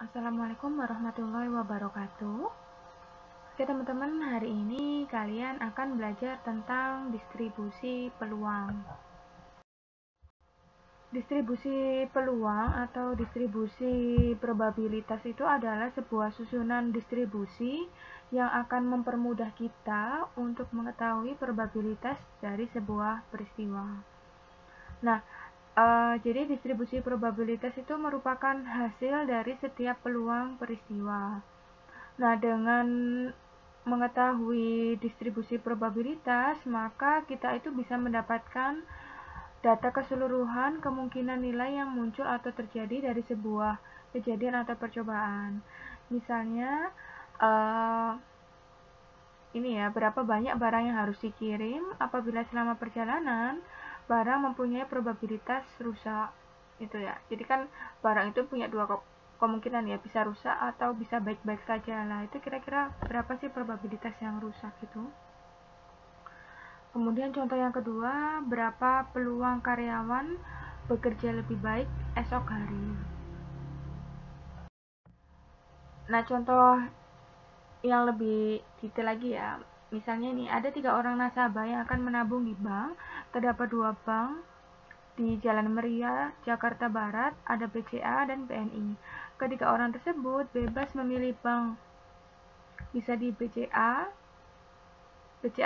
Assalamualaikum warahmatullahi wabarakatuh. Oke teman-teman, hari ini kalian akan belajar tentang distribusi peluang. Distribusi peluang atau distribusi probabilitas itu adalah sebuah susunan distribusi yang akan mempermudah kita untuk mengetahui probabilitas dari sebuah peristiwa. Nah, jadi distribusi probabilitas itu merupakan hasil dari setiap peluang peristiwa. Nah, dengan mengetahui distribusi probabilitas, maka kita itu bisa mendapatkan data keseluruhan kemungkinan nilai yang muncul atau terjadi dari sebuah kejadian atau percobaan. Misalnya, ini ya, berapa banyak barang yang harus dikirim apabila selama perjalanan barang mempunyai probabilitas rusak. Itu ya. Jadi kan barang itu punya dua kemungkinan ya, bisa rusak atau bisa baik-baik saja. Nah, itu kira-kira berapa sih probabilitas yang rusak itu? Kemudian contoh yang kedua, berapa peluang karyawan bekerja lebih baik esok hari. Nah, contoh yang lebih detail lagi ya. Misalnya nih, ada 3 orang nasabah yang akan menabung di bank. Terdapat 2 bank di Jalan Meria, Jakarta Barat, ada BCA dan BNI. Ketiga orang tersebut bebas memilih bank. Bisa di BCA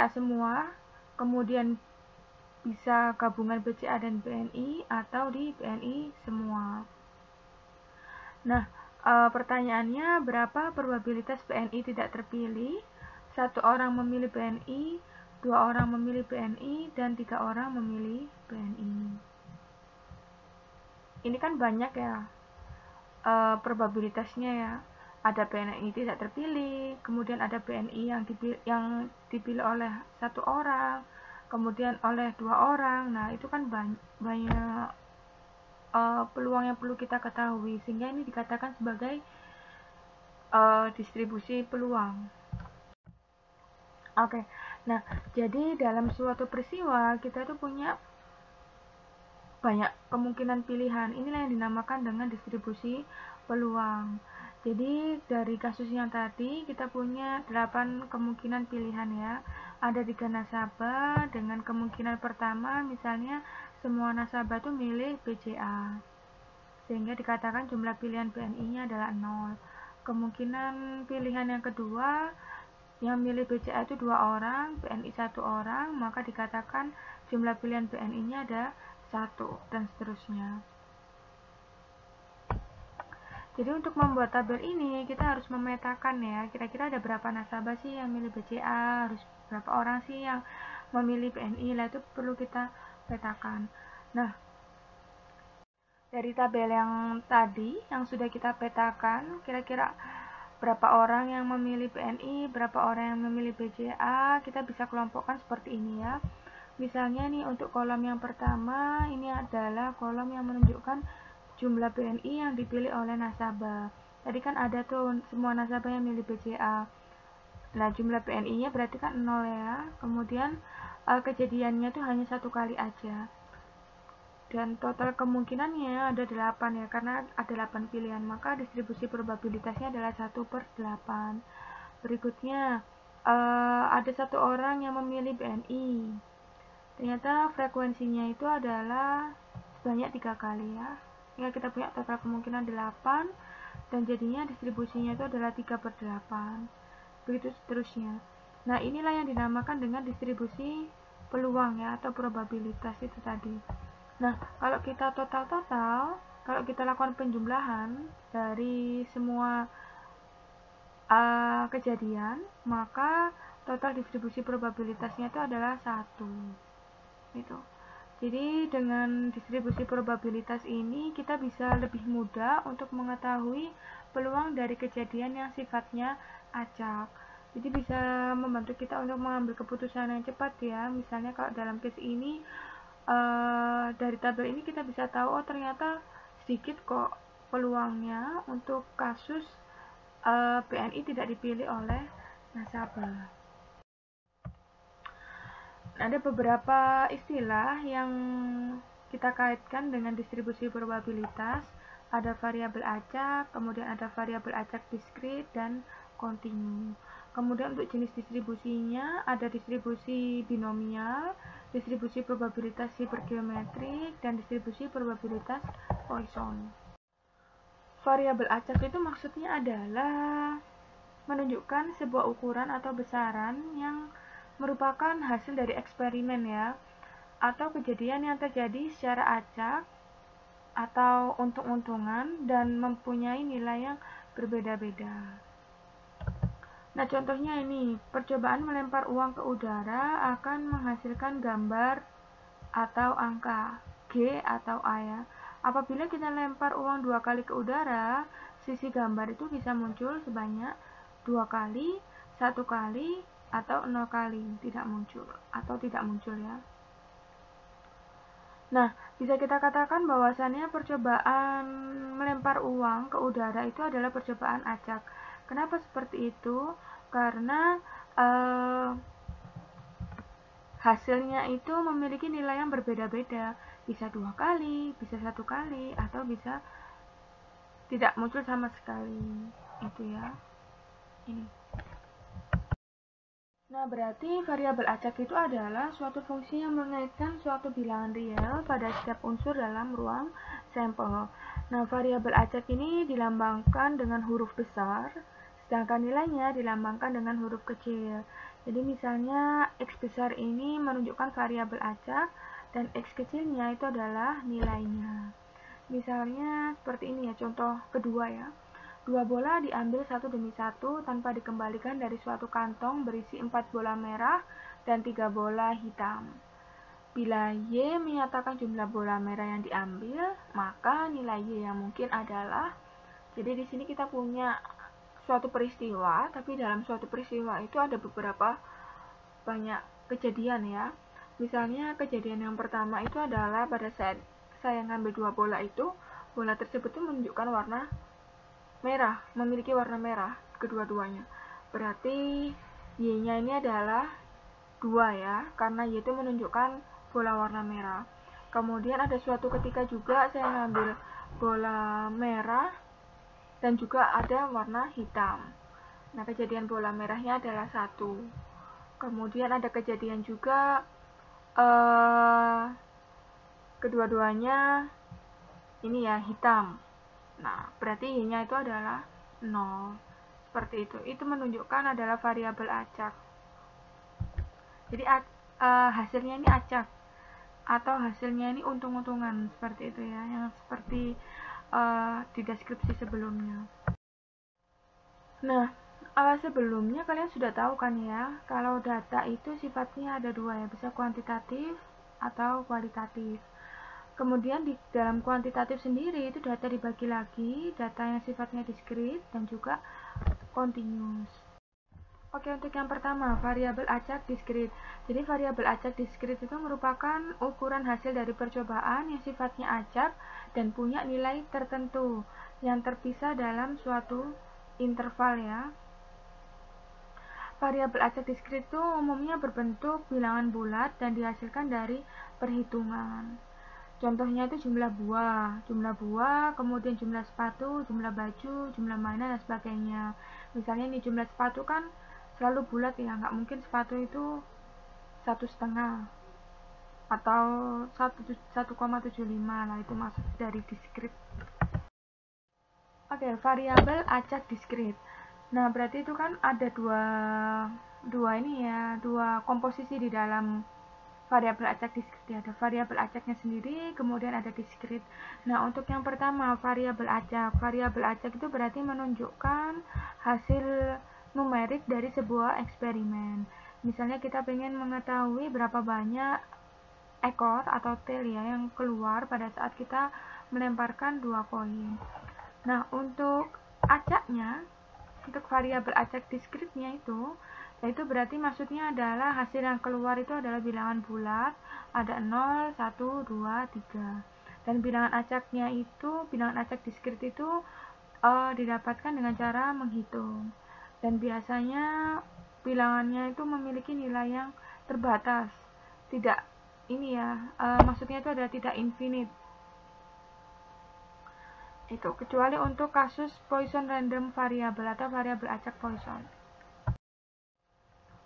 semua, kemudian bisa gabungan BCA dan BNI, atau di BNI semua. Nah, pertanyaannya, berapa probabilitas BNI tidak terpilih? 1 orang memilih BNI, 2 orang memilih BNI, dan 3 orang memilih BNI. Ini kan banyak ya probabilitasnya ya. Ada BNI tidak terpilih, kemudian ada BNI yang dipilih oleh 1 orang, kemudian oleh 2 orang. Nah, itu kan banyak peluang yang perlu kita ketahui, sehingga ini dikatakan sebagai distribusi peluang. Oke, nah jadi dalam suatu peristiwa kita itu punya banyak kemungkinan pilihan. Inilah yang dinamakan dengan distribusi peluang. Jadi dari kasus yang tadi kita punya 8 kemungkinan pilihan ya. Ada 3 nasabah dengan kemungkinan pertama, misalnya semua nasabah itu milih BCA, sehingga dikatakan jumlah pilihan BNI-nya adalah 0. Kemungkinan pilihan yang kedua, yang milih BCA itu 2 orang, BNI 1 orang, maka dikatakan jumlah pilihan BNI-nya ada 1, dan seterusnya. Jadi untuk membuat tabel ini kita harus memetakan ya, kira-kira ada berapa nasabah sih yang milih BCA, harus berapa orang sih yang memilih BNI, lah itu perlu kita petakan. Nah, dari tabel yang tadi yang sudah kita petakan, kira-kira berapa orang yang memilih BNI, berapa orang yang memilih BCA, kita bisa kelompokkan seperti ini ya. Misalnya nih, untuk kolom yang pertama, ini adalah kolom yang menunjukkan jumlah BNI yang dipilih oleh nasabah. Tadi kan ada tuh semua nasabah yang milih BCA. Nah, jumlah BNI-nya berarti kan 0 ya. Kemudian kejadiannya tuh hanya 1 kali aja. Dan total kemungkinannya ada 8 ya, karena ada 8 pilihan, maka distribusi probabilitasnya adalah 1/8. Berikutnya, ada 1 orang yang memilih BNI. Ternyata frekuensinya itu adalah sebanyak 3 kali ya. Ya, kita punya total kemungkinan 8, dan jadinya distribusinya itu adalah 3/8. Begitu seterusnya. Nah, inilah yang dinamakan dengan distribusi peluang ya, atau probabilitas itu tadi. Nah, kalau kita total, kalau kita lakukan penjumlahan dari semua kejadian, maka total distribusi probabilitasnya itu adalah 1. Gitu. Jadi dengan distribusi probabilitas ini kita bisa lebih mudah untuk mengetahui peluang dari kejadian yang sifatnya acak. Jadi bisa membantu kita untuk mengambil keputusan yang cepat ya. Misalnya kalau dalam case ini, dari tabel ini kita bisa tahu, oh ternyata sedikit kok peluangnya untuk kasus BNI tidak dipilih oleh nasabah. Ada beberapa istilah yang kita kaitkan dengan distribusi probabilitas. ada variabel acak, kemudian ada variabel acak diskrit dan kontinu. Kemudian untuk jenis distribusinya ada distribusi binomial, distribusi probabilitas hipergeometrik, dan distribusi probabilitas Poisson. Variabel acak itu maksudnya adalah menunjukkan sebuah ukuran atau besaran yang merupakan hasil dari eksperimen ya, atau kejadian yang terjadi secara acak atau untung-untungan dan mempunyai nilai yang berbeda-beda. Nah, contohnya ini, percobaan melempar uang ke udara akan menghasilkan gambar atau angka G atau A ya. Apabila kita lempar uang 2 kali ke udara, sisi gambar itu bisa muncul sebanyak 2 kali, 1 kali, atau 0 kali tidak muncul ya. Nah, bisa kita katakan bahwasannya percobaan melempar uang ke udara itu adalah percobaan acak. Kenapa seperti itu? Karena hasilnya itu memiliki nilai yang berbeda-beda, bisa 2 kali, bisa 1 kali, atau bisa tidak muncul sama sekali. Itu ya. Ini. Nah, berarti variabel acak itu adalah suatu fungsi yang mengaitkan suatu bilangan real pada setiap unsur dalam ruang sampel. Nah, variabel acak ini dilambangkan dengan huruf besar, sedangkan nilainya dilambangkan dengan huruf kecil. Jadi misalnya X besar ini menunjukkan variabel acak dan X kecilnya itu adalah nilainya. Misalnya seperti ini ya, contoh kedua ya. 2 bola diambil satu demi satu tanpa dikembalikan dari suatu kantong berisi 4 bola merah dan 3 bola hitam. Bila Y menyatakan jumlah bola merah yang diambil, maka nilai Y yang mungkin adalah, jadi di sini kita punya suatu peristiwa, tapi dalam suatu peristiwa itu ada beberapa banyak kejadian ya. Misalnya kejadian yang pertama itu adalah pada saat saya ngambil 2 bola itu, bola tersebut itu menunjukkan warna merah, memiliki warna merah kedua-duanya. Berarti Y-nya ini adalah 2 ya, karena Y itu menunjukkan bola warna merah. Kemudian ada suatu ketika juga saya ngambil bola merah dan juga ada warna hitam. Nah, kejadian bola merahnya adalah 1. Kemudian ada kejadian juga kedua-duanya ini ya hitam. Nah, berarti Y-nya itu adalah 0. Seperti itu. Itu menunjukkan adalah variabel acak. Jadi hasilnya ini acak atau hasilnya ini untung-untungan, seperti itu ya, yang seperti di deskripsi sebelumnya. Nah, sebelumnya kalian sudah tahu kan ya, kalau data itu sifatnya ada 2 ya, bisa kuantitatif atau kualitatif. Kemudian di dalam kuantitatif sendiri itu data dibagi lagi, data yang sifatnya diskrit dan juga continuous. Oke, untuk yang pertama, variabel acak diskrit. Jadi variabel acak diskrit itu merupakan ukuran hasil dari percobaan yang sifatnya acak dan punya nilai tertentu yang terpisah dalam suatu interval ya. Variabel acak diskrit itu umumnya berbentuk bilangan bulat dan dihasilkan dari perhitungan. Contohnya itu jumlah buah, kemudian jumlah sepatu, jumlah baju, jumlah mainan, dan sebagainya. Misalnya ini jumlah sepatu kan selalu bulat ya, nggak mungkin sepatu itu 1,5 atau 1,75 lah, itu maksud dari diskrit. Oke, variabel acak diskrit. Nah, berarti itu kan ada dua komposisi di dalam variabel acak diskrit. Ada variabel acaknya sendiri, kemudian ada diskrit. Nah, untuk yang pertama, variabel acak. Variabel acak itu berarti menunjukkan hasil numerik dari sebuah eksperimen. Misalnya kita ingin mengetahui berapa banyak ekor atau tail ya yang keluar pada saat kita melemparkan 2 koin. Nah, untuk acaknya, untuk variabel acak diskritnya itu berarti maksudnya adalah hasil yang keluar itu adalah bilangan bulat, ada 0, 1, 2, 3. Dan bilangan acak diskrit itu didapatkan dengan cara menghitung. Dan biasanya bilangannya itu memiliki nilai yang terbatas. Tidak maksudnya itu adalah tidak infinite. Itu kecuali untuk kasus Poisson random variable atau variabel acak Poisson.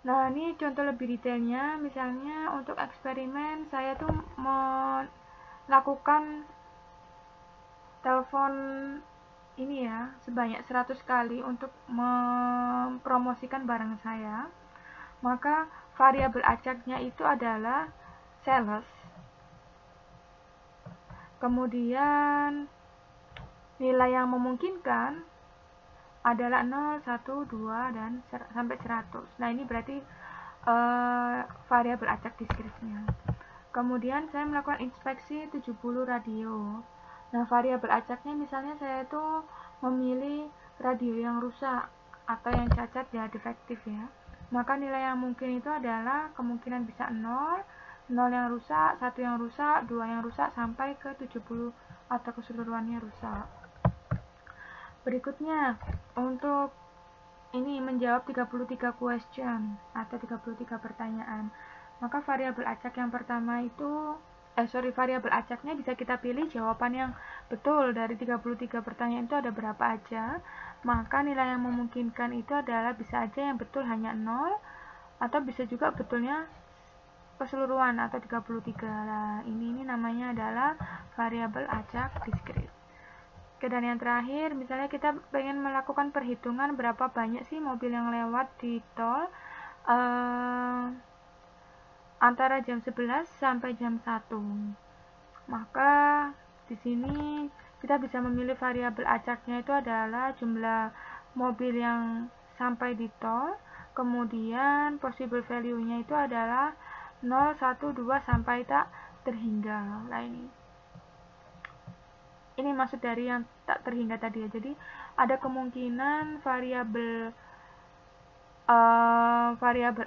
Nah, ini contoh lebih detailnya. Misalnya untuk eksperimen saya tuh melakukan telepon ini ya sebanyak 100 kali untuk mempromosikan barang saya. Maka variabel acaknya itu adalah sales. Kemudian nilai yang memungkinkan adalah 0, 1, 2, dan sampai 100. Nah, ini berarti variabel acak diskritnya. Kemudian saya melakukan inspeksi 70 radio. Nah, variabel acaknya misalnya saya itu memilih radio yang rusak atau yang cacat ya, defektif ya. Maka nilai yang mungkin itu adalah kemungkinan bisa 0, 0 yang rusak, 1 yang rusak, 2 yang rusak, sampai ke 70 atau keseluruhannya rusak. Berikutnya, untuk ini menjawab 33 question atau 33 pertanyaan. Maka variabel acak yang pertama itu variabel acaknya bisa kita pilih jawaban yang betul dari 33 pertanyaan itu ada berapa aja. Maka nilai yang memungkinkan itu adalah bisa aja yang betul hanya 0 atau bisa juga betulnya keseluruhan atau 33. Nah, ini namanya adalah variabel acak diskrit. Oke, dan yang terakhir, misalnya kita pengen melakukan perhitungan berapa banyak sih mobil yang lewat di tol antara jam 11 sampai jam 1. Maka di sini kita bisa memilih variabel acaknya itu adalah jumlah mobil yang sampai di tol, kemudian possible value-nya itu adalah 0, 1, 2 sampai tak terhingga. Nah, ini maksud dari yang tak terhingga tadi ya. Jadi ada kemungkinan variabel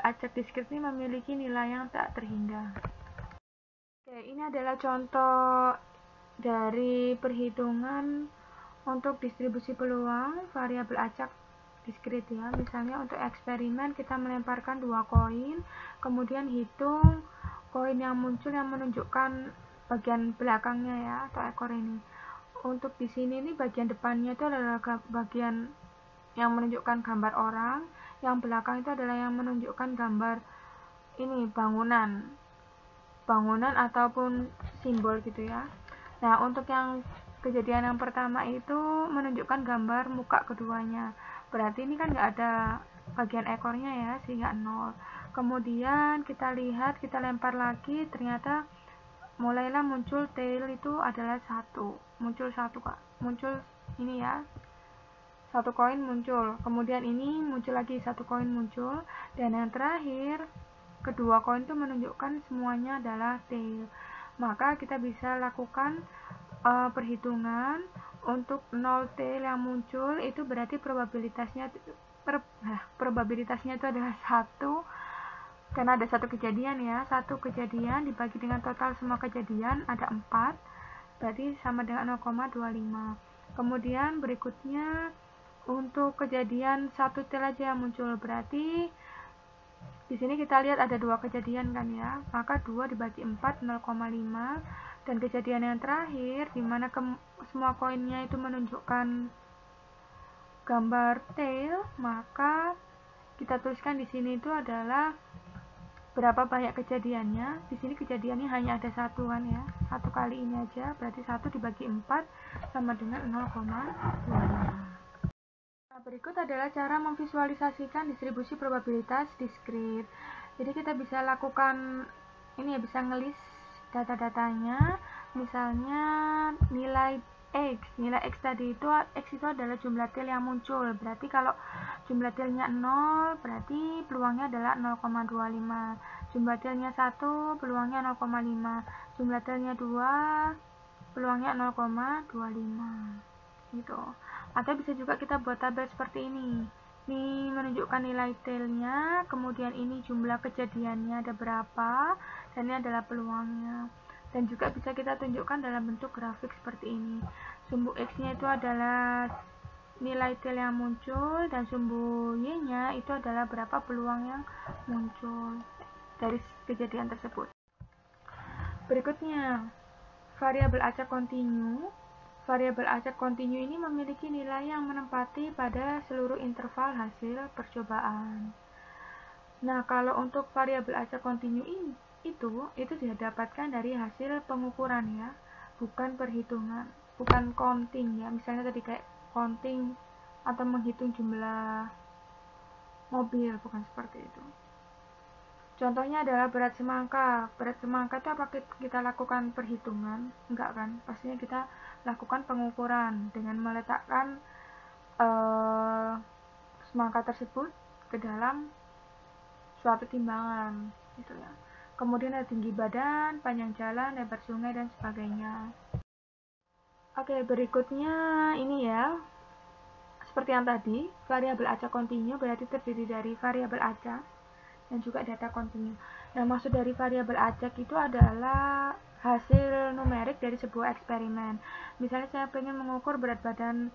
acak diskrit ini memiliki nilai yang tak terhingga. Oke, ini adalah contoh dari perhitungan untuk distribusi peluang variabel acak diskrit ya. Misalnya untuk eksperimen kita melemparkan 2 koin, kemudian hitung koin yang muncul yang menunjukkan bagian belakangnya ya, atau ekor ini. Untuk di sini nih bagian depannya itu adalah bagian yang menunjukkan gambar orang, yang belakang itu adalah yang menunjukkan gambar ini bangunan ataupun simbol gitu ya. Nah, untuk yang kejadian yang pertama itu menunjukkan gambar muka keduanya, berarti ini kan nggak ada bagian ekornya ya, sehingga 0. Kemudian kita lihat, kita lempar lagi, ternyata mulailah muncul tail itu adalah 1, muncul ini ya, 1 koin muncul, kemudian ini muncul lagi 1 koin muncul, dan yang terakhir kedua koin itu menunjukkan semuanya adalah tail. Maka kita bisa lakukan perhitungan untuk 0 tail yang muncul itu berarti probabilitasnya itu adalah 1, karena ada 1 kejadian ya, 1 kejadian dibagi dengan total semua kejadian ada 4, berarti sama dengan 0,25. Kemudian berikutnya untuk kejadian 1 tail aja yang muncul, berarti di sini kita lihat ada 2 kejadian kan ya, maka 2 dibagi 4 0,5, dan kejadian yang terakhir di mana semua koinnya itu menunjukkan gambar tail, maka kita tuliskan di sini itu adalah berapa banyak kejadiannya. Di sini kejadiannya hanya ada 1 kan ya, 1 kali ini aja, berarti 1 dibagi 4 sama dengan 0,25. Nah, berikut adalah cara memvisualisasikan distribusi probabilitas diskrit. Jadi kita bisa lakukan ini ya, bisa ngelis data-datanya. Misalnya nilai X tadi itu, X itu adalah jumlah tail yang muncul. Berarti kalau jumlah tailnya 0, berarti peluangnya adalah 0,25. Jumlah tailnya 1, peluangnya 0,5. Jumlah tailnya 2, peluangnya 0,25. Gitu. Atau bisa juga kita buat tabel seperti ini. Ini menunjukkan nilai tailnya, kemudian ini jumlah kejadiannya ada berapa, dan ini adalah peluangnya. Dan juga bisa kita tunjukkan dalam bentuk grafik seperti ini. Sumbu X-nya itu adalah nilai tail yang muncul, dan sumbu Y-nya itu adalah berapa peluang yang muncul dari kejadian tersebut. Berikutnya, variabel acak kontinu. variabel acak kontinu ini memiliki nilai yang menempati pada seluruh interval hasil percobaan. Nah, kalau untuk variabel acak kontinu itu didapatkan dari hasil pengukuran ya, bukan perhitungan, bukan counting ya. Misalnya tadi kayak counting atau menghitung jumlah mobil, bukan seperti itu. Contohnya adalah berat semangka. Berat semangka itu apa kita lakukan perhitungan? Enggak kan? Pastinya kita lakukan pengukuran dengan meletakkan semangka tersebut ke dalam suatu timbangan, gitu ya. Kemudian ada tinggi badan, panjang jalan, lebar sungai, dan sebagainya. Oke, berikutnya ini ya. Seperti yang tadi, variabel acak kontinu berarti terdiri dari variabel acak dan juga data kontinu. Nah, maksud dari variabel acak itu adalah hasil numerik dari sebuah eksperimen. Misalnya saya ingin mengukur berat badan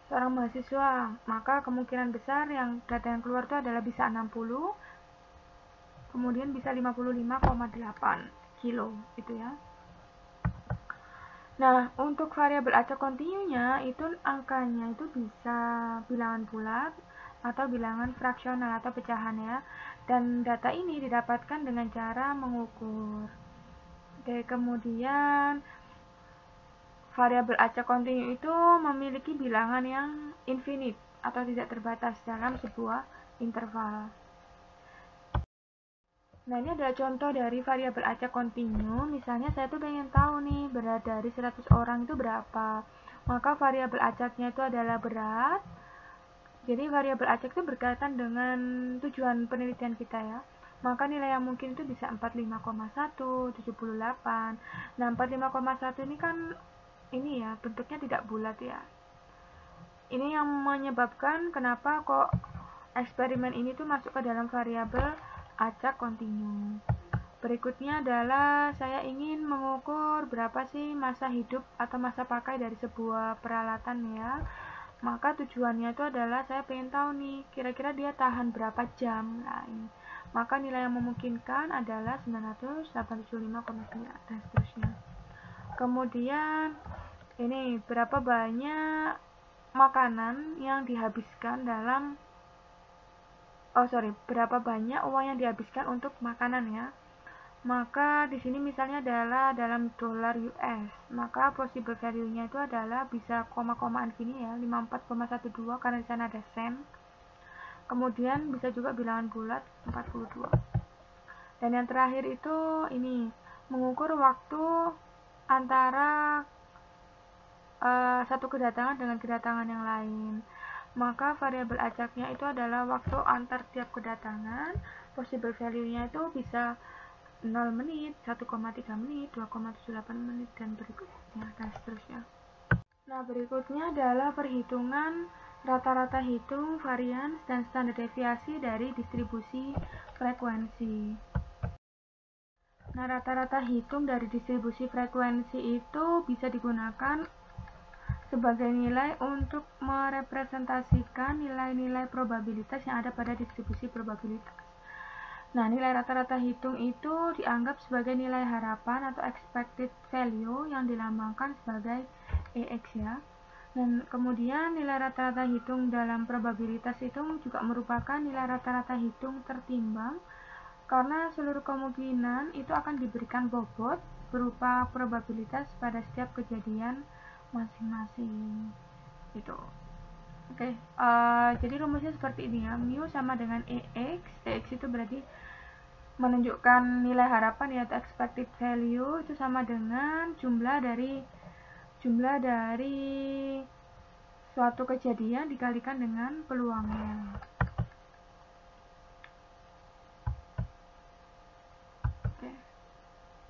seorang mahasiswa, maka kemungkinan besar yang data yang keluar itu adalah bisa 60, kemudian bisa 55,8 kilo gitu ya. Nah, untuk variabel acak kontinunya itu angkanya itu bisa bilangan bulat atau bilangan fraksional atau pecahan ya. Dan data ini didapatkan dengan cara mengukur. Oke, kemudian variabel acak kontinu itu memiliki bilangan yang infinite atau tidak terbatas dalam sebuah interval. Nah, ini adalah contoh dari variabel acak kontinu. Misalnya saya tuh pengen tahu nih berat dari 100 orang itu berapa. Maka variabel acaknya itu adalah berat. Jadi variabel acak itu berkaitan dengan tujuan penelitian kita ya. Maka nilai yang mungkin itu bisa 45,1, 78. Nah, 45,1 ini kan ini ya, bentuknya tidak bulat ya. Ini yang menyebabkan kenapa kok eksperimen ini tuh masuk ke dalam variabel acak kontinu. Berikutnya adalah saya ingin mengukur berapa sih masa hidup atau masa pakai dari sebuah peralatan ya. Maka tujuannya itu adalah saya pengen tahu nih kira-kira dia tahan berapa jam. Nah, ini. Maka nilai yang memungkinkan adalah 985,9 dan seterusnya. Kemudian ini berapa banyak makanan yang dihabiskan dalam berapa banyak uang yang dihabiskan untuk makanan ya. Maka di sini misalnya adalah dalam dolar US, maka possible value-nya itu adalah bisa koma-komaan gini ya, 54,12 karena di sana ada sen. Kemudian bisa juga bilangan bulat 42. Dan yang terakhir itu ini mengukur waktu antara satu kedatangan dengan kedatangan yang lain. Maka variabel acaknya itu adalah waktu antar tiap kedatangan. Possible value-nya itu bisa 0 menit, 1,3 menit, 2,78 menit, dan berikutnya, dan seterusnya. Nah, berikutnya adalah perhitungan rata-rata hitung, varians, dan standar deviasi dari distribusi frekuensi. Nah, rata-rata hitung dari distribusi frekuensi itu bisa digunakan sebagai nilai untuk merepresentasikan nilai-nilai probabilitas yang ada pada distribusi probabilitas. Nah, nilai rata-rata hitung itu dianggap sebagai nilai harapan atau expected value yang dilambangkan sebagai EX ya. Dan kemudian nilai rata-rata hitung dalam probabilitas itu juga merupakan nilai rata-rata hitung tertimbang karena seluruh kemungkinan itu akan diberikan bobot berupa probabilitas pada setiap kejadian masing-masing. Gitu. Oke, jadi rumusnya seperti ini ya. Mu sama dengan EX. EX itu berarti menunjukkan nilai harapan yaitu expected value itu sama dengan jumlah dari suatu kejadian dikalikan dengan peluangnya. Oke.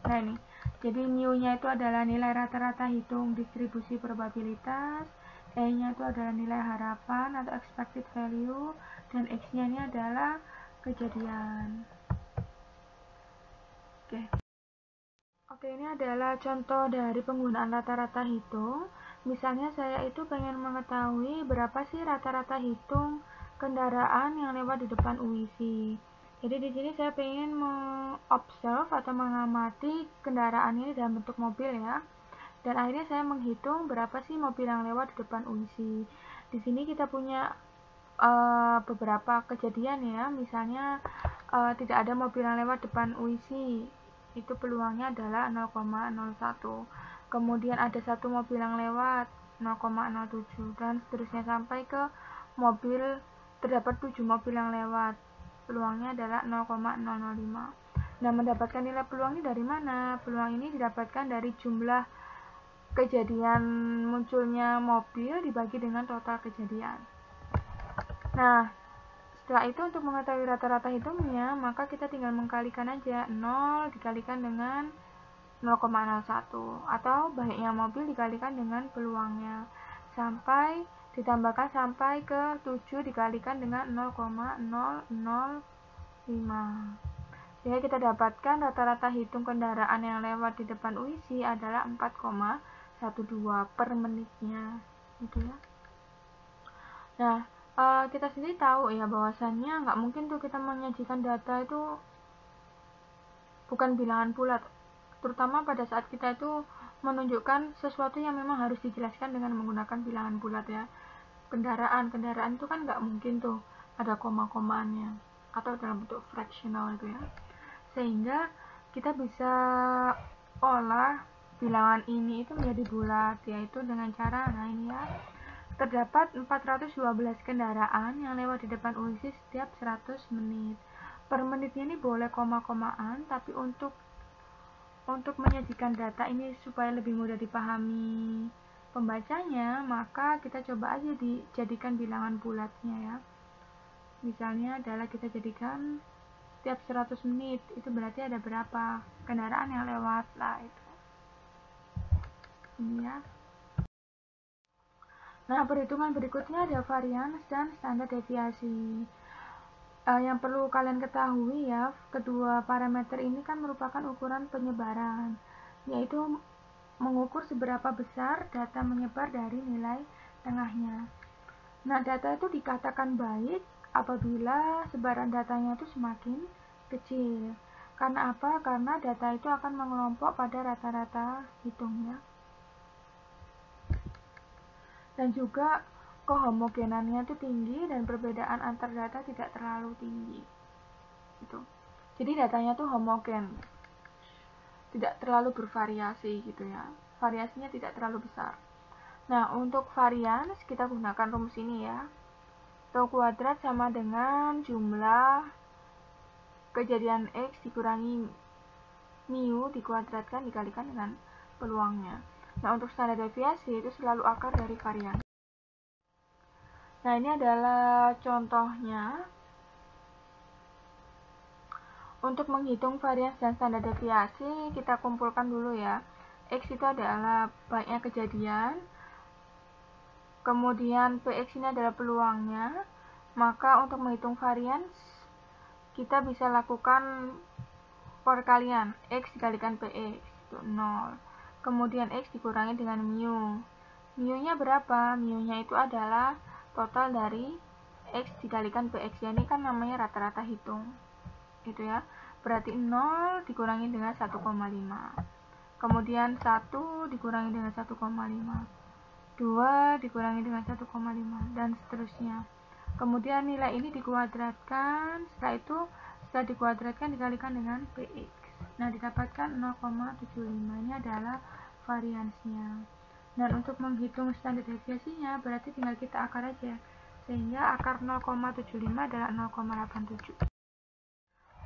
Nah, ini. Jadi mu-nya itu adalah nilai rata-rata hitung distribusi probabilitas, E-nya itu adalah nilai harapan atau expected value, dan X-nya ini adalah kejadian. Oke, ini adalah contoh dari penggunaan rata-rata hitung. Misalnya saya itu pengen mengetahui berapa sih rata-rata hitung kendaraan yang lewat di depan UIC. Jadi di sini saya pengen mengobserv atau mengamati kendaraan ini dalam bentuk mobil ya. Dan akhirnya saya menghitung berapa sih mobil yang lewat di depan UISI. Di sini kita punya beberapa kejadian ya, misalnya tidak ada mobil yang lewat depan UISI, itu peluangnya adalah 0,01. Kemudian ada satu mobil yang lewat 0,07 dan seterusnya sampai ke terdapat 7 mobil yang lewat, peluangnya adalah 0,005. Nah, mendapatkan nilai peluang ini dari mana? Peluang ini didapatkan dari jumlah kejadian munculnya mobil dibagi dengan total kejadian. Nah, setelah itu untuk mengetahui rata-rata hitungnya, maka kita tinggal mengkalikan aja 0 dikalikan dengan 0,01 atau banyaknya mobil dikalikan dengan peluangnya sampai ditambahkan sampai ke 7 dikalikan dengan 0,005. Sehingga kita dapatkan rata-rata hitung kendaraan yang lewat di depan UISI adalah 4,12 per menitnya, gitu ya. Nah, kita sendiri tahu ya bahwasannya nggak mungkin tuh kita menyajikan data itu bukan bilangan bulat, terutama pada saat kita itu menunjukkan sesuatu yang memang harus dijelaskan dengan menggunakan bilangan bulat ya. Kendaraan itu kan nggak mungkin tuh ada koma-komaannya atau dalam bentuk fractional itu ya, sehingga kita bisa olah bilangan ini itu menjadi bulat, yaitu dengan cara ini ya. Terdapat 412 kendaraan yang lewat di depan UISI setiap 100 menit. Per menitnya ini boleh koma-komaan, tapi untuk menyajikan data ini supaya lebih mudah dipahami pembacanya, maka kita coba aja dijadikan bilangan bulatnya ya. Misalnya adalah kita jadikan setiap 100 menit, itu berarti ada berapa kendaraan yang lewat lah itu. Ini ya. Nah, perhitungan berikutnya ada varians dan standar deviasi. Yang perlu kalian ketahui ya, kedua parameter ini kan merupakan ukuran penyebaran, yaitu mengukur seberapa besar data menyebar dari nilai tengahnya. Nah, data itu dikatakan baik apabila sebaran datanya itu semakin kecil. Karena apa? Karena data itu akan mengelompok pada rata-rata hitungnya. Dan juga kehomogenannya itu tinggi dan perbedaan antar data tidak terlalu tinggi. Gitu. Jadi datanya tuh homogen, tidak terlalu bervariasi gitu ya. Variasinya tidak terlalu besar. Nah, untuk varians kita gunakan rumus ini ya. Tau kuadrat sama dengan jumlah kejadian X dikurangi mu dikuadratkan dikalikan dengan peluangnya. Nah, untuk standar deviasi itu selalu akar dari varian. Nah, ini adalah contohnya. Untuk menghitung varians dan standar deviasi, kita kumpulkan dulu ya. X itu adalah banyaknya kejadian, kemudian Px ini adalah peluangnya. Maka untuk menghitung varians, kita bisa lakukan perkalian X dikalikan Px, itu 0. Kemudian X dikurangi dengan mu. Mu-nya berapa? Mu-nya itu adalah total dari X dikalikan Px. Ini kan namanya rata-rata hitung. Gitu ya. Berarti 0 dikurangi dengan 1,5. Kemudian 1 dikurangi dengan 1,5. 2 dikurangi dengan 1,5 dan seterusnya. Kemudian nilai ini dikuadratkan, setelah dikuadratkan dikalikan dengan Px. Nah, didapatkan 0,75. Ini adalah variansnya. Dan untuk menghitung standar deviasinya berarti tinggal kita akar aja. Sehingga akar 0,75 adalah 0,87.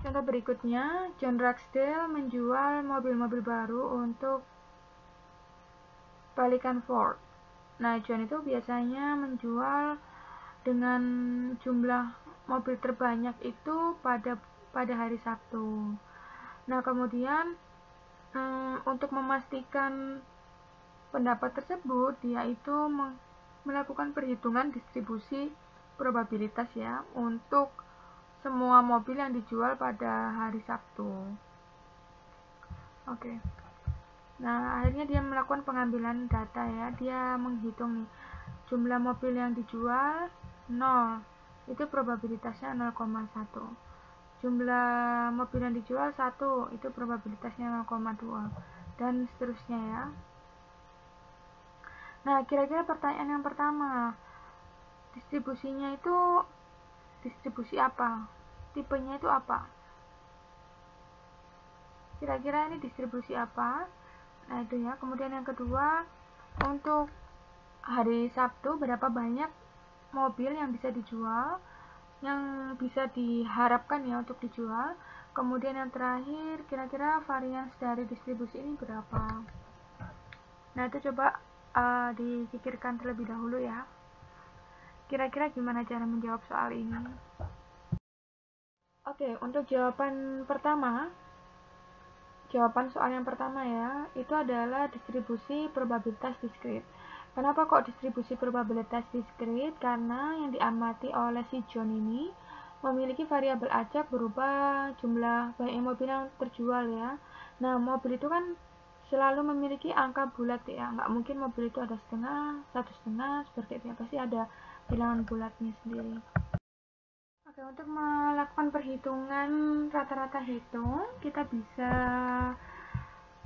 Contoh berikutnya, John Ragsdale menjual mobil-mobil baru untuk balikan Ford. Nah, John itu biasanya menjual dengan jumlah mobil terbanyak itu pada hari Sabtu. Nah, kemudian untuk memastikan pendapat tersebut, dia itu melakukan perhitungan distribusi probabilitas ya untuk semua mobil yang dijual pada hari Sabtu. Oke. Nah, akhirnya dia melakukan pengambilan data ya. Dia menghitung nih jumlah mobil yang dijual 0. Itu probabilitasnya 0,1. Jumlah mobil yang dijual 1, itu probabilitasnya 0,2 dan seterusnya ya. Nah, kira-kira pertanyaan yang pertama, distribusinya itu distribusi apa? Tipenya itu apa? Kira-kira ini distribusi apa? Nah, itu ya. Kemudian yang kedua, untuk hari Sabtu berapa banyak mobil yang bisa dijual, yang bisa diharapkan ya untuk dijual. Kemudian yang terakhir, kira-kira varians dari distribusi ini berapa? Nah, itu coba dipikirkan terlebih dahulu ya. Kira-kira gimana cara menjawab soal ini? Oke, untuk jawaban soal yang pertama ya, itu adalah distribusi probabilitas diskrit. Kenapa kok distribusi probabilitas diskrit? Karena yang diamati oleh si John ini memiliki variabel acak berupa jumlah banyak mobil yang terjual ya. Nah, mobil itu kan selalu memiliki angka bulat ya, nggak mungkin mobil itu ada setengah, satu setengah, seperti itu ya, pasti ada bilangan bulatnya sendiri. Oke, untuk melakukan perhitungan rata-rata hitung, kita bisa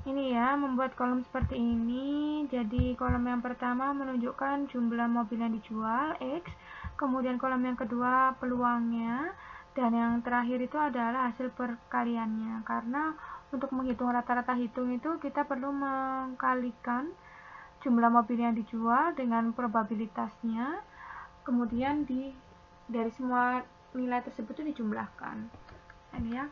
ini ya, membuat kolom seperti ini. Jadi kolom yang pertama menunjukkan jumlah mobil yang dijual X, kemudian kolom yang kedua peluangnya, dan yang terakhir itu adalah hasil perkaliannya. Dari untuk menghitung rata-rata hitung itu kita perlu mengkalikan jumlah mobil yang dijual dengan probabilitasnya, kemudian dari semua nilai tersebut itu dijumlahkan. Ini ya.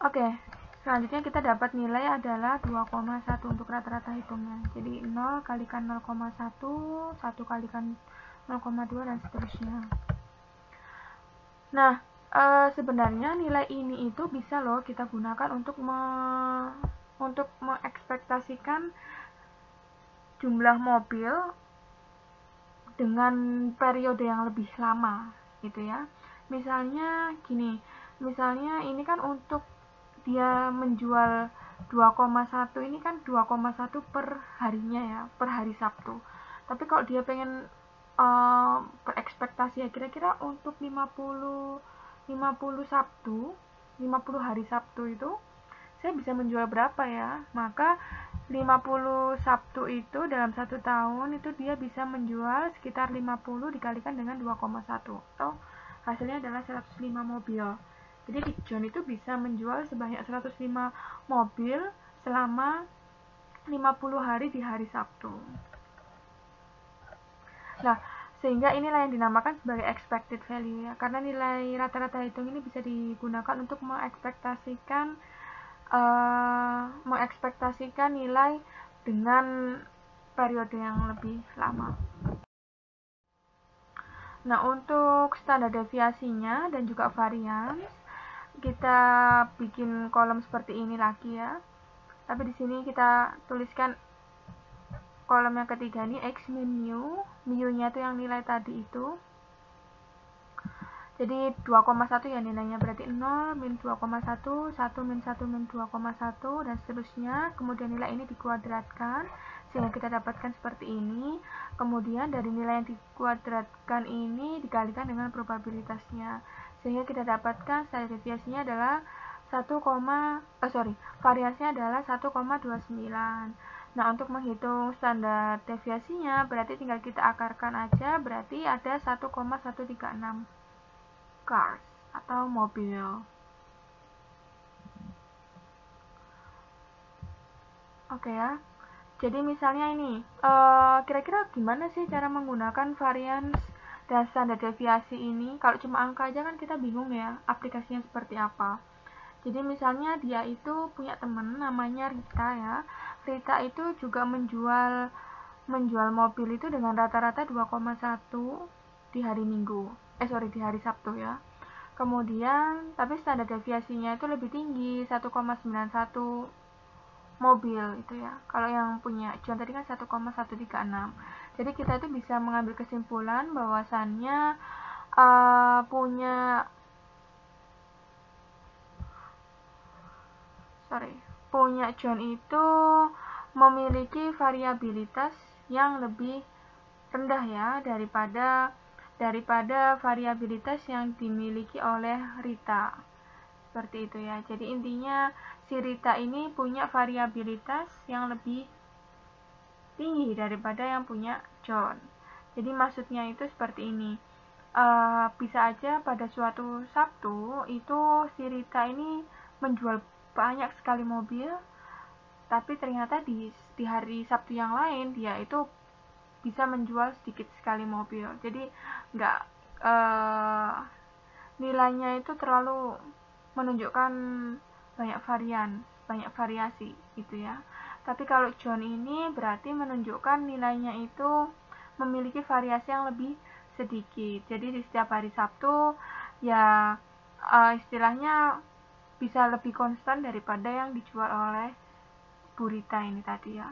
Oke, selanjutnya kita dapat nilai adalah 2,1 untuk rata-rata hitungnya. Jadi 0 kalikan 0,1, 1 kalikan 0,2 dan seterusnya. Nah, sebenarnya nilai ini itu bisa loh kita gunakan untuk mengekspektasikan jumlah mobil dengan periode yang lebih lama gitu ya. Misalnya gini, misalnya ini kan untuk dia menjual 2,1 ini kan 2,1 per harinya ya, per hari Sabtu. Tapi kalau dia pengen berekspektasi ya kira-kira untuk 50 Sabtu, 50 hari Sabtu itu saya bisa menjual berapa ya? Maka 50 Sabtu itu dalam 1 tahun itu dia bisa menjual sekitar 50 dikalikan dengan 2,1 atau hasilnya adalah 105 mobil. Jadi John itu bisa menjual sebanyak 105 mobil selama 50 hari di hari Sabtu. Nah, sehingga inilah yang dinamakan sebagai expected value ya, karena nilai rata-rata hitung ini bisa digunakan untuk mengekspektasikan nilai dengan periode yang lebih lama. Nah, untuk standar deviasinya dan juga varians, kita bikin kolom seperti ini lagi ya. Tapi di sini kita tuliskan kolom yang ketiga ini x min mu, mu-nya itu yang nilai tadi itu. Jadi 2,1 ya nilainya berarti 0 min 2,1, 1 min 1 min 2,1 dan seterusnya. Kemudian nilai ini dikuadratkan sehingga kita dapatkan seperti ini. Kemudian dari nilai yang dikuadratkan ini dikalikan dengan probabilitasnya. Sehingga kita dapatkan standar deviasinya adalah variasinya adalah 1,29. Nah, untuk menghitung standar deviasinya berarti tinggal kita akarkan aja, berarti ada 1,136 cars atau mobil. Oke ya. Jadi misalnya ini, kira-kira gimana sih cara menggunakan varians dan standar deviasi ini? Kalau cuma angka aja kan kita bingung ya, aplikasinya seperti apa. Jadi misalnya dia itu punya teman namanya Rita ya. Rita itu juga menjual mobil itu dengan rata-rata 2,1 di hari Minggu. Di hari Sabtu ya. Kemudian, tapi standar deviasinya itu lebih tinggi, 1,91 mobil itu ya. Kalau yang punya John tadi kan 1,136. Jadi kita itu bisa mengambil kesimpulan bahwasannya punya John itu memiliki variabilitas yang lebih rendah ya daripada variabilitas yang dimiliki oleh Rita. Seperti itu ya. Jadi intinya si Rita ini punya variabilitas yang lebih tinggi daripada yang punya John. Jadi maksudnya itu seperti ini. Bisa aja pada suatu Sabtu itu si Rita ini menjual banyak sekali mobil, tapi ternyata di hari Sabtu yang lain dia itu bisa menjual sedikit sekali mobil. Jadi nggak nilainya itu terlalu menunjukkan banyak variasi gitu ya. Tapi kalau John ini berarti menunjukkan nilainya itu memiliki variasi yang lebih sedikit. Jadi di setiap hari Sabtu ya istilahnya bisa lebih konstan daripada yang dijual oleh Bu Rita ini tadi ya.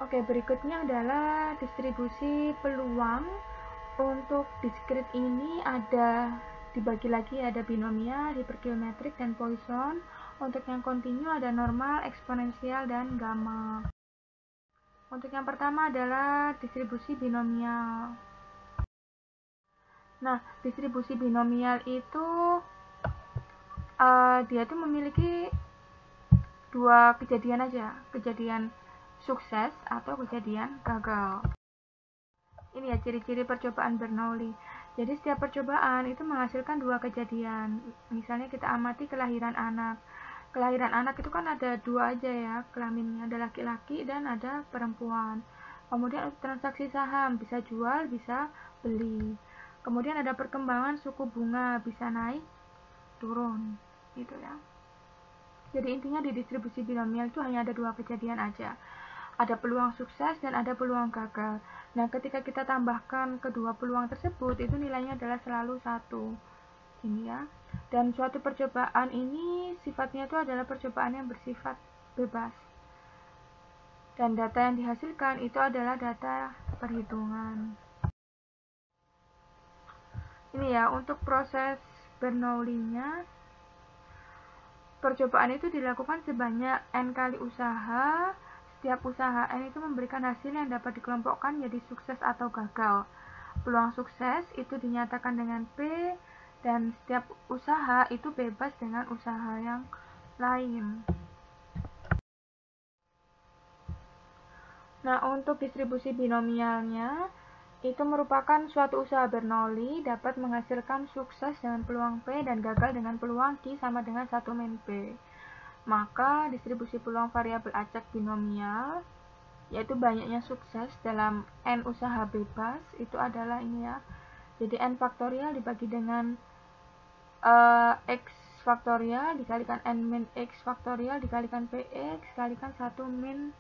Oke, berikutnya adalah distribusi peluang. Untuk discrete ini ada dibagi lagi, ada binomial, hipergeometrik, dan Poisson. Untuk yang kontinu ada normal, eksponensial, dan gamma. Untuk yang pertama adalah distribusi binomial. Nah, distribusi binomial itu dia tuh memiliki dua kejadian aja, kejadian sukses atau kejadian gagal. Ini ya ciri-ciri percobaan Bernoulli. Jadi setiap percobaan itu menghasilkan dua kejadian. Misalnya kita amati kelahiran anak. Kelahiran anak itu kan ada dua aja ya kelaminnya, ada laki-laki dan ada perempuan. Kemudian transaksi saham, bisa jual, bisa beli. Kemudian ada perkembangan suku bunga, bisa naik, turun, gitu ya. Jadi intinya di distribusi binomial itu hanya ada dua kejadian aja. Ada peluang sukses dan ada peluang gagal. Nah, ketika kita tambahkan kedua peluang tersebut, itu nilainya adalah selalu 1. Ini ya. Dan suatu percobaan ini sifatnya itu adalah percobaan yang bersifat bebas. Dan data yang dihasilkan itu adalah data perhitungan. Ini ya, untuk proses Bernoulli-nya, percobaan itu dilakukan sebanyak N kali usaha. Setiap usaha N itu memberikan hasil yang dapat dikelompokkan menjadi sukses atau gagal. Peluang sukses itu dinyatakan dengan P, dan setiap usaha itu bebas dengan usaha yang lain. Nah, untuk distribusi binomialnya, itu merupakan suatu usaha Bernoulli dapat menghasilkan sukses dengan peluang P dan gagal dengan peluang Q sama dengan 1 min P. Maka distribusi peluang variabel acak binomial, yaitu banyaknya sukses dalam N usaha bebas, itu adalah ini ya. Jadi N faktorial dibagi dengan X faktorial dikalikan N min X faktorial dikalikan PX dikalikan 1 min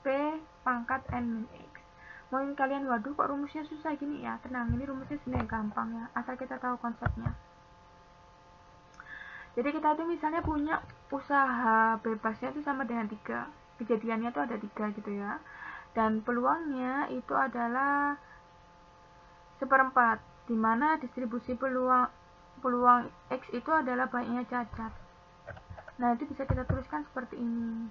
P pangkat N min X. Mungkin kalian, waduh kok rumusnya susah gini ya. Tenang, ini rumusnya sebenarnya gampang ya, asal kita tahu konsepnya. Jadi kita tuh misalnya punya usaha bebasnya itu sama dengan 3, kejadiannya tuh ada 3 gitu ya, dan peluangnya itu adalah 1/4, dimana distribusi peluang X itu adalah banyaknya cacat. Nah, itu bisa kita tuliskan seperti ini.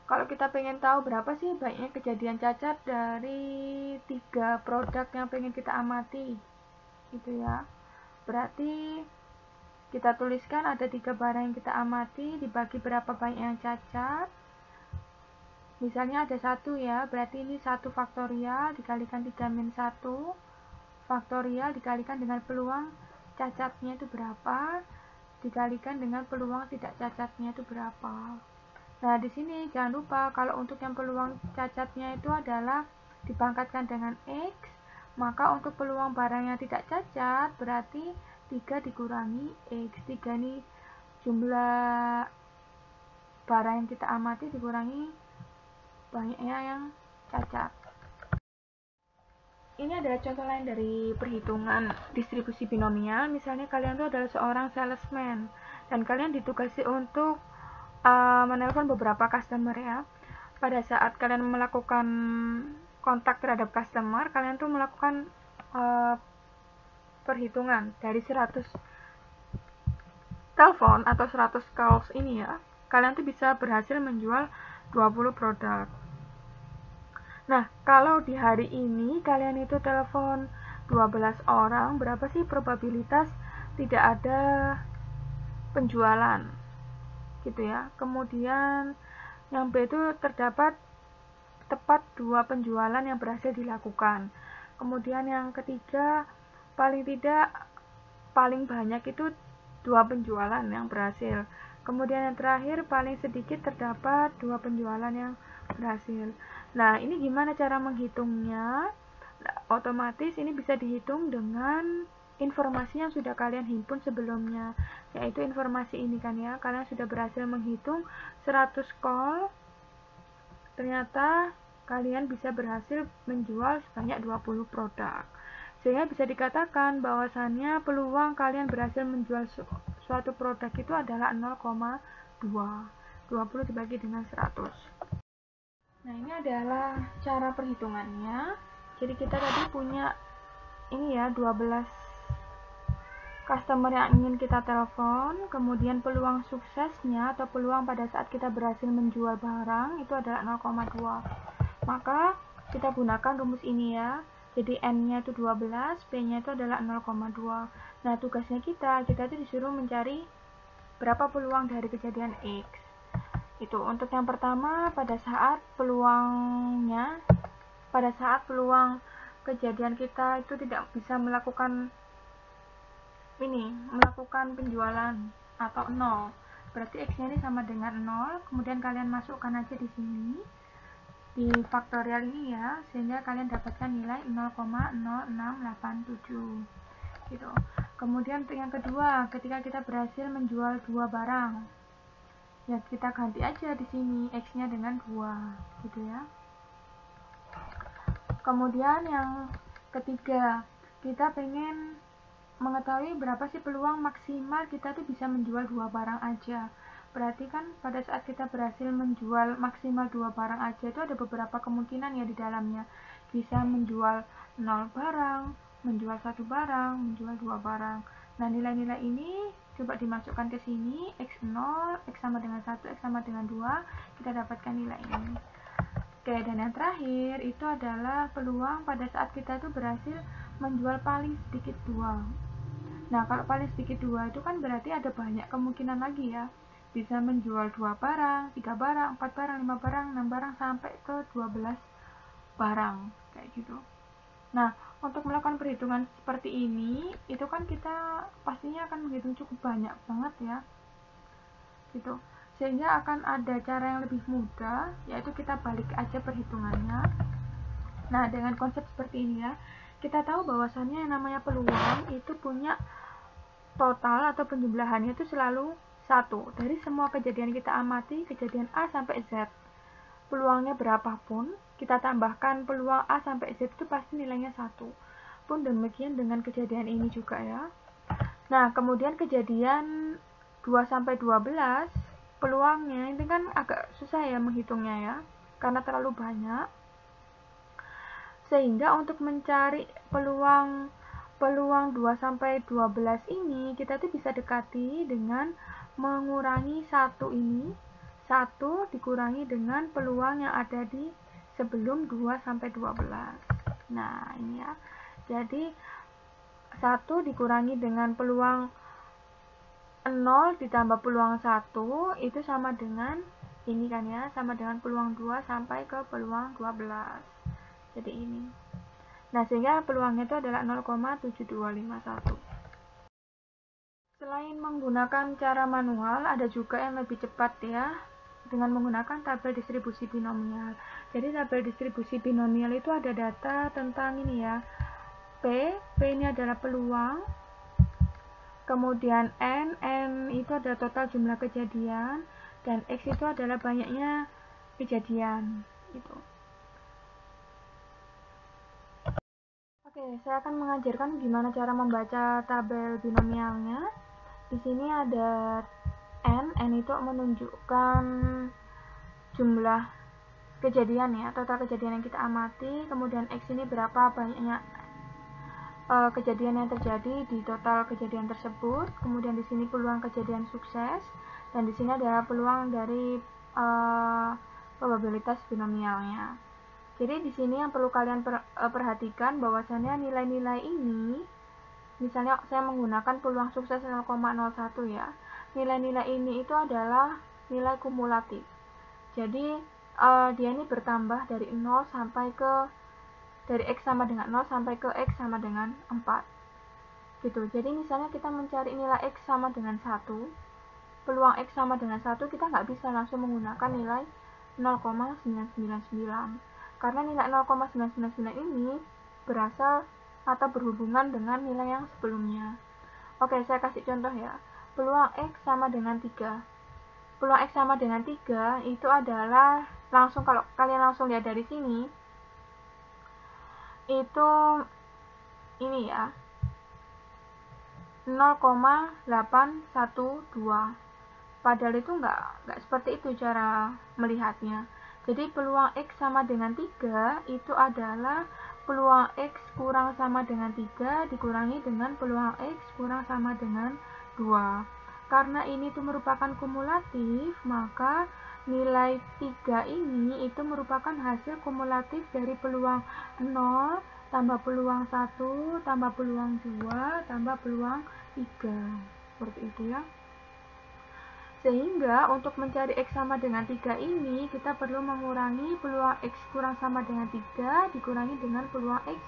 Kalau kita pengen tahu berapa sih banyaknya kejadian cacat dari 3 produk yang pengen kita amati, gitu ya. Berarti kita tuliskan ada 3 barang yang kita amati dibagi berapa banyak yang cacat. Misalnya ada 1 ya, berarti ini 1 faktorial dikalikan 3 min 1 faktorial dikalikan dengan peluang cacatnya itu berapa, dikalikan dengan peluang tidak cacatnya itu berapa. Nah, di sini jangan lupa kalau untuk yang peluang cacatnya itu adalah dipangkatkan dengan X, maka untuk peluang barang yang tidak cacat berarti 3 dikurangi X. 3 ini jumlah barang yang kita amati dikurangi banyaknya yang cacat. Ini adalah contoh lain dari perhitungan distribusi binomial. Misalnya kalian itu adalah seorang salesman dan kalian ditugasi untuk menelpon beberapa customer ya. Pada saat kalian melakukan kontak terhadap customer, kalian tuh melakukan perhitungan dari 100 telepon atau 100 calls ini ya, kalian tuh bisa berhasil menjual 20 produk. Nah, kalau di hari ini kalian itu telepon 12 orang, berapa sih probabilitas tidak ada penjualan gitu ya. Kemudian yang B itu terdapat tepat 2 penjualan yang berhasil dilakukan. Kemudian yang ketiga, paling tidak paling banyak itu 2 penjualan yang berhasil. Kemudian yang terakhir, paling sedikit terdapat 2 penjualan yang berhasil. Nah, ini gimana cara menghitungnya? Nah, otomatis ini bisa dihitung dengan informasi yang sudah kalian himpun sebelumnya, yaitu informasi ini kan ya, kalian sudah berhasil menghitung 100 call, ternyata kalian bisa berhasil menjual sebanyak 20 produk. Sehingga bisa dikatakan bahwasannya peluang kalian berhasil menjual suatu produk itu adalah 0,2. 20 dibagi dengan 100. Nah, ini adalah cara perhitungannya. Jadi kita tadi punya ini ya, 12 customer yang ingin kita telepon, kemudian peluang suksesnya atau peluang pada saat kita berhasil menjual barang itu adalah 0,2. Maka kita gunakan rumus ini ya. Jadi N-nya itu 12, P-nya itu adalah 0,2. Nah, tugasnya kita itu disuruh mencari berapa peluang dari kejadian X. Itu untuk yang pertama, pada saat peluang kejadian kita itu tidak bisa melakukan penjualan atau 0. Berarti X-nya ini sama dengan 0, kemudian kalian masukkan aja di sini di faktorial ini ya, sehingga kalian dapatkan nilai 0,0687 gitu. Kemudian untuk yang kedua, ketika kita berhasil menjual 2 barang, ya kita ganti aja di sini X-nya dengan 2 gitu ya. Kemudian yang ketiga, kita pengen mengetahui berapa sih peluang maksimal kita tuh bisa menjual 2 barang aja. Berarti kan pada saat kita berhasil menjual maksimal 2 barang aja itu ada beberapa kemungkinan ya di dalamnya. Bisa menjual 0 barang, menjual 1 barang, menjual 2 barang. Nah, nilai-nilai ini coba dimasukkan ke sini, X0, X sama dengan 1, X sama dengan 2, kita dapatkan nilai ini. Oke, dan yang terakhir itu adalah peluang pada saat kita tuh berhasil menjual paling sedikit 2. Nah, kalau paling sedikit 2 itu kan berarti ada banyak kemungkinan lagi ya. Bisa menjual 2 barang, 3 barang, 4 barang, 5 barang, 6 barang, sampai ke 12 barang. Kayak gitu. Nah, untuk melakukan perhitungan seperti ini, itu kan kita pastinya akan menghitung cukup banyak banget ya. Gitu. Sehingga akan ada cara yang lebih mudah, yaitu kita balik aja perhitungannya. Nah, dengan konsep seperti ini ya, kita tahu bahwasannya yang namanya peluang itu punya total atau penjumlahannya itu selalu 1. Dari semua kejadian kita amati, kejadian A sampai Z, peluangnya berapapun, kita tambahkan peluang A sampai Z itu pasti nilainya 1. Pun demikian dengan kejadian ini juga ya. Nah, kemudian kejadian 2 sampai 12, peluangnya ini kan agak susah ya menghitungnya ya, karena terlalu banyak. Sehingga untuk mencari peluang 2 sampai 12 ini kita tuh bisa dekati dengan mengurangi 1 ini, 1 dikurangi dengan peluang yang ada di sebelum 2 sampai 12. Nah, ini ya. Jadi 1 dikurangi dengan peluang 0 ditambah peluang 1 itu sama dengan ini kan ya, sama dengan peluang 2 sampai ke peluang 12. Jadi ini. Nah, sehingga peluangnya itu adalah 0,7251. Selain menggunakan cara manual, ada juga yang lebih cepat ya, dengan menggunakan tabel distribusi binomial. Jadi tabel distribusi binomial itu ada data tentang ini ya, P ini adalah peluang, kemudian N itu adalah total jumlah kejadian, dan X itu adalah banyaknya kejadian gitu. Oke, saya akan mengajarkan gimana cara membaca tabel binomialnya. Di sini ada N itu menunjukkan jumlah kejadian ya, total kejadian yang kita amati. Kemudian X ini berapa banyaknya kejadian yang terjadi di total kejadian tersebut. Kemudian di sini peluang kejadian sukses, dan di sini adalah peluang dari probabilitas binomialnya. Jadi di sini yang perlu kalian perhatikan bahwasannya nilai-nilai ini, misalnya saya menggunakan peluang sukses 0,01 ya. nilai-nilai ini itu adalah nilai kumulatif. Jadi dia ini bertambah dari 0 sampai ke dari X sama dengan 0 sampai ke X sama dengan 4 gitu. Jadi misalnya kita mencari nilai X sama dengan 1, peluang X sama dengan 1, kita nggak bisa langsung menggunakan nilai 0,999 karena nilai 0,999 ini berasal atau berhubungan dengan nilai yang sebelumnya. Oke, saya kasih contoh ya. Peluang X sama dengan 3. Peluang X sama dengan 3 itu adalah langsung, kalau kalian langsung lihat dari sini itu ini ya, 0,812. Padahal itu nggak seperti itu cara melihatnya. Jadi peluang X sama dengan 3 itu adalah peluang X kurang sama dengan 3 dikurangi dengan peluang X kurang sama dengan 2. Karena ini itu merupakan kumulatif, maka nilai 3 ini itu merupakan hasil kumulatif dari peluang 0 tambah peluang 1 tambah peluang 2 tambah peluang 3. Seperti itu ya. Sehingga untuk mencari X sama dengan 3 ini, kita perlu mengurangi peluang X kurang sama dengan 3 dikurangi dengan peluang X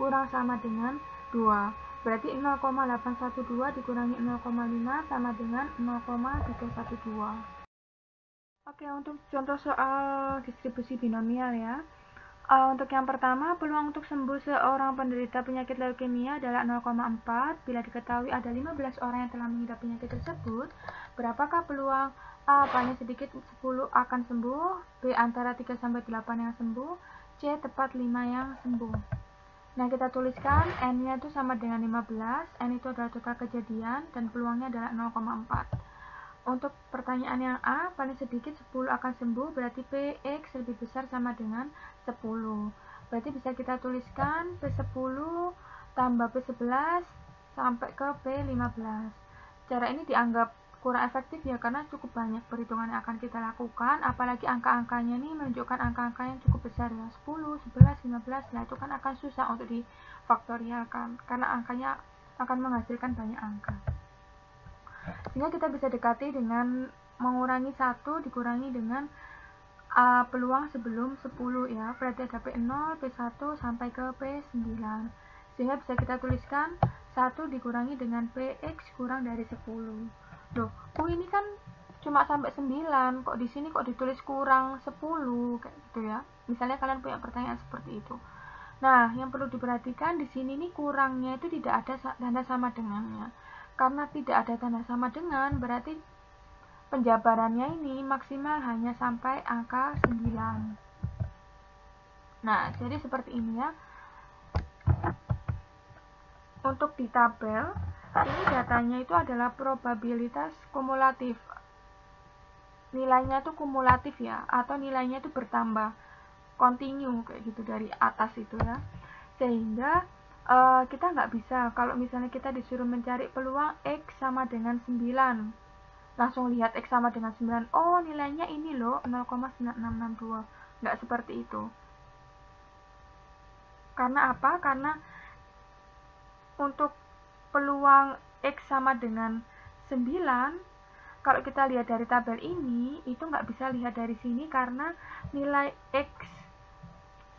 kurang sama dengan 2. Berarti 0,812 dikurangi 0,5 sama dengan 0,312. Oke, untuk contoh soal distribusi binomial ya. Untuk yang pertama, peluang untuk sembuh seorang penderita penyakit leukemia adalah 0,4. Bila diketahui ada 15 orang yang telah mengidap penyakit tersebut, berapakah peluang A paling sedikit 10 akan sembuh, B antara 3-8 yang sembuh, C tepat 5 yang sembuh. Nah, kita tuliskan N-nya itu sama dengan 15, N itu adalah total kejadian, dan peluangnya adalah 0,4. Untuk pertanyaan yang A, paling sedikit 10 akan sembuh, berarti PX lebih besar sama dengan 10. Berarti bisa kita tuliskan P10 tambah P11 sampai ke P15. Cara ini dianggap kurang efektif ya, karena cukup banyak perhitungan yang akan kita lakukan, apalagi angka-angkanya ini menunjukkan angka-angka yang cukup besar ya, 10, 11, 15. Nah, itu kan akan susah untuk difaktorialkan, karena angkanya akan menghasilkan banyak angka. Sehingga kita bisa dekati dengan mengurangi 1 dikurangi dengan peluang sebelum 10 ya. Berarti ada P0, P1 sampai ke P9. Sehingga bisa kita tuliskan 1 dikurangi dengan PX kurang dari 10. Loh, ini kan cuma sampai 9, kok di sini kok ditulis kurang 10 kayak gitu ya. Misalnya kalian punya pertanyaan seperti itu. Nah, yang perlu diperhatikan di sini nih kurangnya itu tidak ada tanda sama dengannya. Karena tidak ada tanda sama dengan, berarti penjabarannya ini maksimal hanya sampai angka 9. Nah, jadi seperti ini ya. Untuk di tabel, ini datanya itu adalah probabilitas kumulatif. Nilainya itu kumulatif ya, atau nilainya itu bertambah, continue kayak gitu dari atas itu ya. Sehingga kita nggak bisa, kalau misalnya kita disuruh mencari peluang X sama dengan 9, langsung lihat X sama dengan 9, oh nilainya ini loh 0,9662, nggak seperti itu. Karena apa? Karena untuk peluang X sama dengan 9, kalau kita lihat dari tabel ini, itu nggak bisa lihat dari sini karena nilai X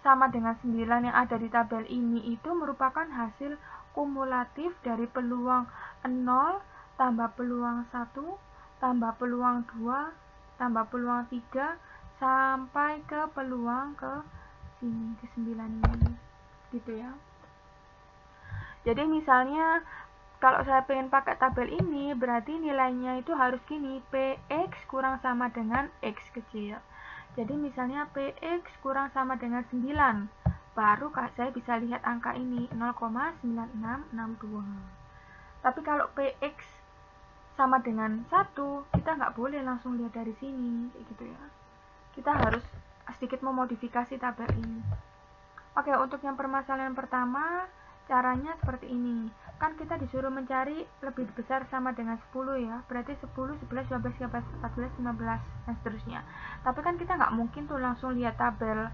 sama dengan 9 yang ada di tabel ini itu merupakan hasil kumulatif dari peluang 0 tambah peluang 1 tambah peluang 2 tambah peluang 3 sampai ke peluang ke sini, ke 9 ini gitu ya. Jadi misalnya kalau saya pengen pakai tabel ini, berarti nilainya itu harus gini, PX kurang sama dengan X kecil. Jadi misalnya PX kurang sama dengan 9, baru saya bisa lihat angka ini 0,9662. Tapi kalau PX sama dengan 1, kita nggak boleh langsung lihat dari sini kayak gitu ya. Kita harus sedikit memodifikasi tabel ini. Oke, untuk yang permasalahan pertama, caranya seperti ini. Kan kita disuruh mencari lebih besar sama dengan 10 ya, berarti 10, 11, 12, 13, 14, 15 dan seterusnya. Tapi kan kita nggak mungkin tuh langsung lihat tabel,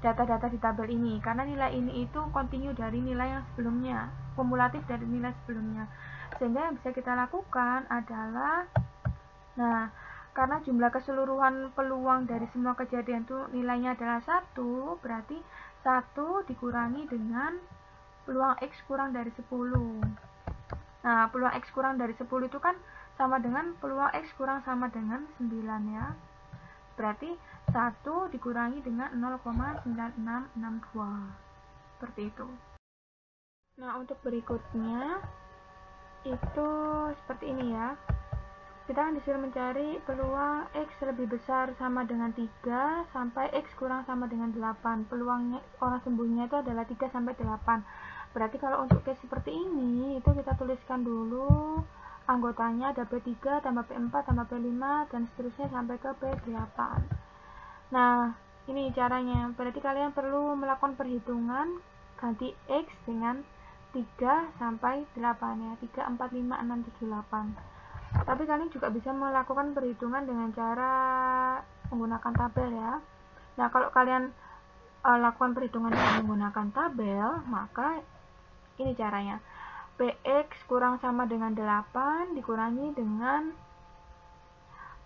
data-data di tabel ini, karena nilai ini itu continue dari nilai yang sebelumnya, kumulatif dari nilai sebelumnya. Sehingga yang bisa kita lakukan adalah Nah, karena jumlah keseluruhan peluang dari semua kejadian itu nilainya adalah 1, berarti 1 dikurangi dengan peluang X kurang dari 10. Nah, peluang X kurang dari 10 itu kan sama dengan peluang X kurang sama dengan 9 ya. Berarti 1 dikurangi dengan 0,9662. Seperti itu. Nah, untuk berikutnya itu seperti ini ya. Kita kan disuruh mencari peluang X lebih besar sama dengan 3 sampai X kurang sama dengan 8. Peluangnya orang sembuhnya itu adalah 3 sampai 8. Berarti kalau untuk case seperti ini, itu kita tuliskan dulu anggotanya ada P3 tambah P4 tambah P5 dan seterusnya sampai ke P8. Nah, ini caranya. Berarti kalian perlu melakukan perhitungan ganti X dengan 3 sampai 8 ya. 3, 4, 5, 6, 7, 8. Tapi kalian juga bisa melakukan perhitungan dengan cara menggunakan tabel ya. Nah, kalau kalian lakukan perhitungan dengan menggunakan tabel, maka ini caranya. Px kurang sama dengan 8 dikurangi dengan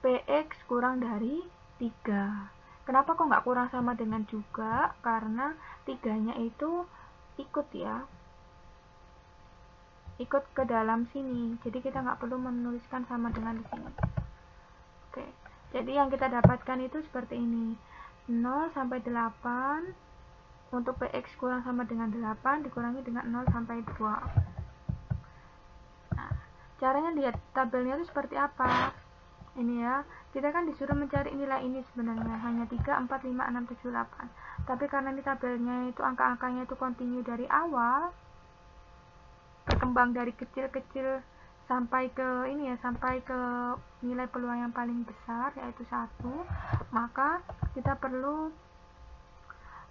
Px kurang dari 3. Kenapa kok nggak kurang sama dengan juga? Karena 3-nya itu ikut ya. Ikut ke dalam sini. Jadi kita nggak perlu menuliskan sama dengan di sini. Oke. Jadi yang kita dapatkan itu seperti ini. 0 sampai 8 untuk Px kurang sama dengan 8 dikurangi dengan 0 sampai 2. Nah, caranya lihat tabelnya itu seperti apa. Ini ya, kita kan disuruh mencari nilai ini sebenarnya hanya 3, 4, 5, 6, 7, 8. Tapi karena ini tabelnya itu angka-angkanya itu kontinu dari awal, berkembang dari kecil-kecil sampai ke ini ya, sampai ke nilai peluang yang paling besar yaitu 1, maka kita perlu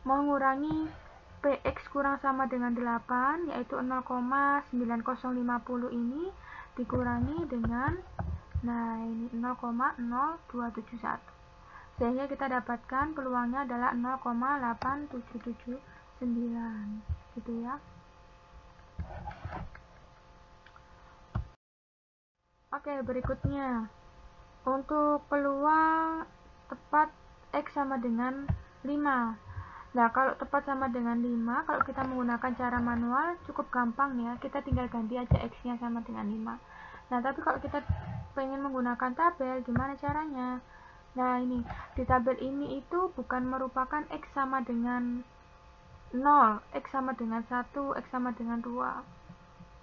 mengurangi Px kurang sama dengan 8 yaitu 0,9050 ini dikurangi dengan ini 0,0271 sehingga kita dapatkan peluangnya adalah 0,8779 gitu ya. Oke, berikutnya untuk peluang tepat X sama dengan 5. Nah, kalau tepat sama dengan 5, kalau kita menggunakan cara manual cukup gampang ya, kita tinggal ganti aja X-nya sama dengan 5. Nah, tapi kalau kita pengen menggunakan tabel, gimana caranya? Nah, ini di tabel ini itu bukan merupakan X sama dengan 0, X sama dengan 1, X sama dengan 2.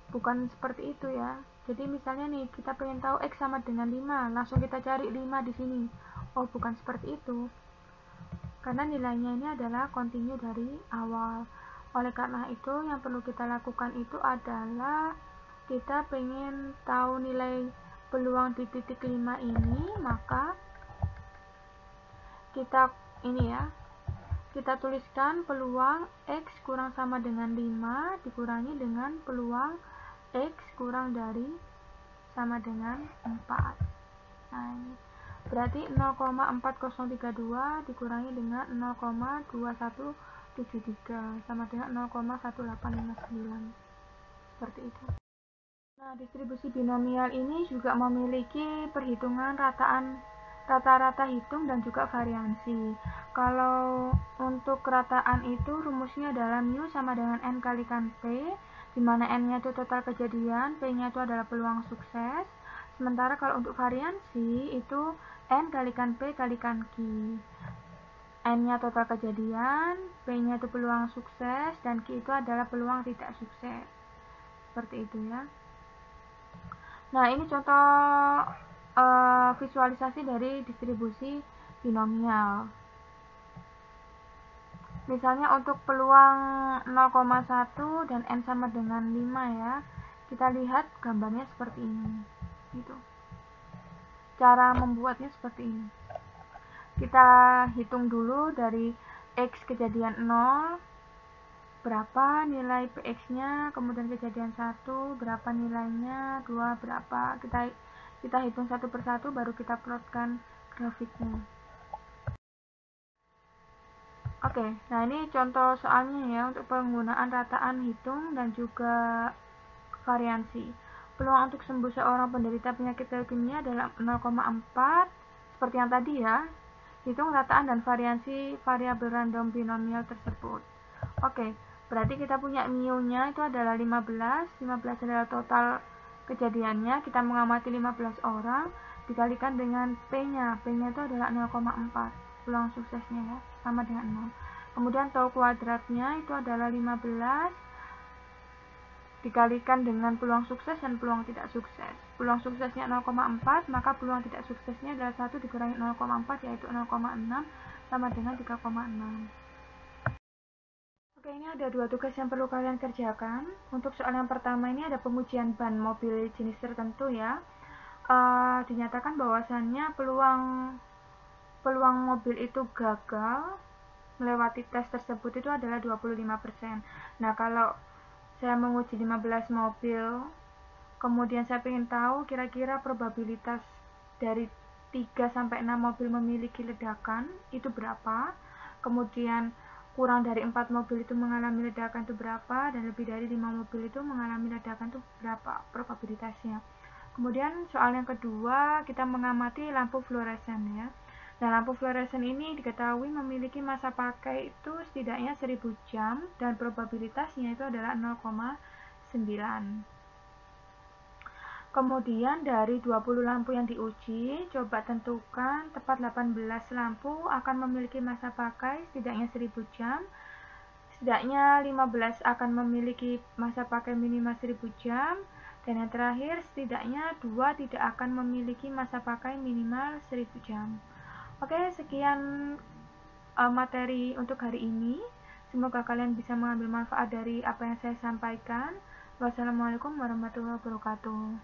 Bukan seperti itu ya. Jadi misalnya nih, kita pengen tahu X sama dengan 5, langsung kita cari 5 di sini. Oh, bukan seperti itu. Karena nilainya ini adalah kontinu dari awal. Oleh karena itu, yang perlu kita lakukan itu adalah kita pengen tahu nilai peluang di titik 5 ini, maka kita ini ya, kita tuliskan peluang X kurang sama dengan 5 dikurangi dengan peluang X kurang dari sama dengan 4. Nah, ini berarti 0,4032 dikurangi dengan 0,2173 sama dengan 0,1859. Seperti itu. Nah, distribusi binomial ini juga memiliki perhitungan rata-rata hitung dan juga variansi. Kalau untuk rataan itu rumusnya adalah mu sama dengan n kalikan p, di mana n-nya itu total kejadian, p-nya itu adalah peluang sukses. Sementara kalau untuk variansi itu n kalikan p kalikan q. N-nya total kejadian, p-nya itu peluang sukses, dan q itu adalah peluang tidak sukses. Seperti itu ya. Nah, ini contoh visualisasi dari distribusi binomial. Misalnya untuk peluang 0,1 dan n sama dengan 5 ya. Kita lihat gambarnya seperti ini. Gitu. Cara membuatnya seperti ini. Kita hitung dulu dari X kejadian 0, berapa nilai PX-nya, kemudian kejadian 1, berapa nilainya, 2, berapa. Kita hitung satu persatu baru kita plotkan grafiknya. Oke, nah ini contoh soalnya ya untuk penggunaan rataan hitung dan juga variansi. Peluang untuk sembuh seorang penderita penyakit leukemia adalah 0,4, seperti yang tadi ya. Hitung rataan dan variasi variabel random binomial tersebut. Oke, berarti kita punya mu-nya itu adalah 15. 15 adalah total kejadiannya. Kita mengamati 15 orang dikalikan dengan P-nya. P-nya itu adalah 0,4. Peluang suksesnya ya, sama dengan 0. Kemudian tau kuadratnya itu adalah 15 dikalikan dengan peluang sukses dan peluang tidak sukses. Peluang suksesnya 0,4, maka peluang tidak suksesnya adalah 1 dikurangi 0,4 yaitu 0,6 sama dengan 3,6. Oke, ini ada 2 tugas yang perlu kalian kerjakan. Untuk soal yang pertama ini ada pengujian ban mobil jenis tertentu ya. Dinyatakan bahwasannya peluang mobil itu gagal melewati tes tersebut itu adalah 25%. Nah, kalau saya menguji 15 mobil, kemudian saya ingin tahu kira-kira probabilitas dari 3-6 mobil memiliki ledakan itu berapa, kemudian kurang dari 4 mobil itu mengalami ledakan itu berapa, dan lebih dari 5 mobil itu mengalami ledakan itu berapa probabilitasnya. Kemudian soal yang kedua, kita mengamati lampu fluoresen ya. Nah, lampu fluoresen ini diketahui memiliki masa pakai itu setidaknya 1000 jam dan probabilitasnya itu adalah 0,9. Kemudian dari 20 lampu yang diuji, coba tentukan tepat 18 lampu akan memiliki masa pakai setidaknya 1000 jam, setidaknya 15 akan memiliki masa pakai minimal 1000 jam, dan yang terakhir setidaknya 2 tidak akan memiliki masa pakai minimal 1000 jam. Oke, sekian materi untuk hari ini. Semoga kalian bisa mengambil manfaat dari apa yang saya sampaikan. Wassalamualaikum warahmatullahi wabarakatuh.